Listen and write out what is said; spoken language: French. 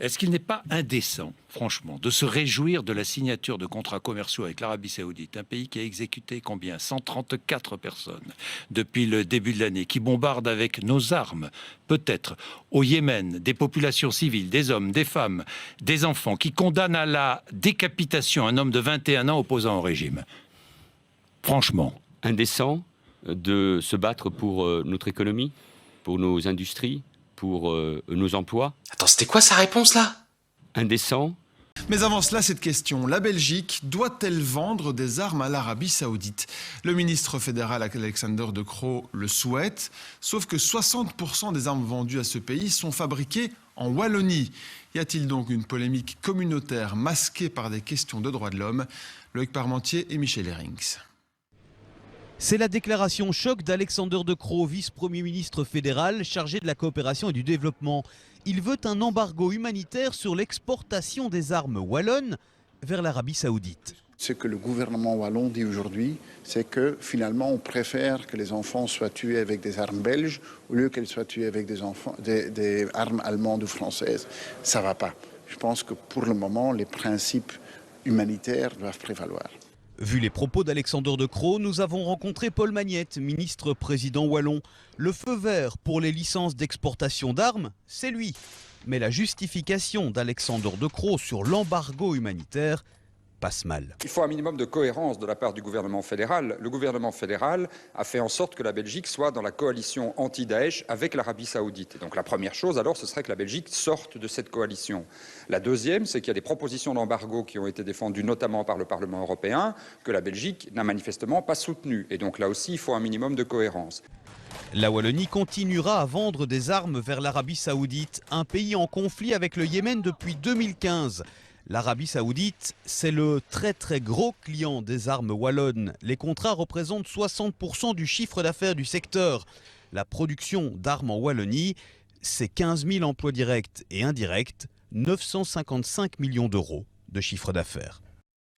Est-ce qu'il n'est pas indécent, franchement, de se réjouir de la signature de contrats commerciaux avec l'Arabie Saoudite, un pays qui a exécuté combien 134 personnes depuis le début de l'année, qui bombarde avec nos armes, peut-être, au Yémen, des populations civiles, des hommes, des femmes, des enfants, qui condamne à la décapitation un homme de 21 ans opposant au régime. Franchement. Indécent de se battre pour notre économie, pour nos industries, pour nos emplois. Attends, c'était quoi sa réponse là? Indécent. Mais avant cela, cette question, la Belgique doit-elle vendre des armes à l'Arabie Saoudite? Le ministre fédéral Alexander De Croo le souhaite, sauf que 60% des armes vendues à ce pays sont fabriquées en Wallonie. Y a-t-il donc une polémique communautaire masquée par des questions de droits de l'homme? Loïc Parmentier et Michel Herings. C'est la déclaration choc d'Alexander De Croo, vice-premier ministre fédéral chargé de la coopération et du développement. Il veut un embargo humanitaire sur l'exportation des armes wallonnes vers l'Arabie Saoudite. Ce que le gouvernement wallon dit aujourd'hui, c'est que finalement on préfère que les enfants soient tués avec des armes belges au lieu qu'elles soient tuées avec des armes allemandes ou françaises. Ça ne va pas. Je pense que pour le moment, les principes humanitaires doivent prévaloir. Vu les propos d'Alexander De Croo, nous avons rencontré Paul Magnette, ministre-président wallon. Le feu vert pour les licences d'exportation d'armes, c'est lui. Mais la justification d'Alexander De Croo sur l'embargo humanitaire passe mal. Il faut un minimum de cohérence de la part du gouvernement fédéral. Le gouvernement fédéral a fait en sorte que la Belgique soit dans la coalition anti-Daesh avec l'Arabie Saoudite. Donc la première chose, alors, ce serait que la Belgique sorte de cette coalition. La deuxième, c'est qu'il y a des propositions d'embargo qui ont été défendues notamment par le Parlement européen, que la Belgique n'a manifestement pas soutenues. Et donc là aussi, il faut un minimum de cohérence. La Wallonie continuera à vendre des armes vers l'Arabie Saoudite, un pays en conflit avec le Yémen depuis 2015. L'Arabie Saoudite, c'est le très gros client des armes wallonnes. Les contrats représentent 60% du chiffre d'affaires du secteur. La production d'armes en Wallonie, c'est 15 000 emplois directs et indirects, 955 millions d'euros de chiffre d'affaires.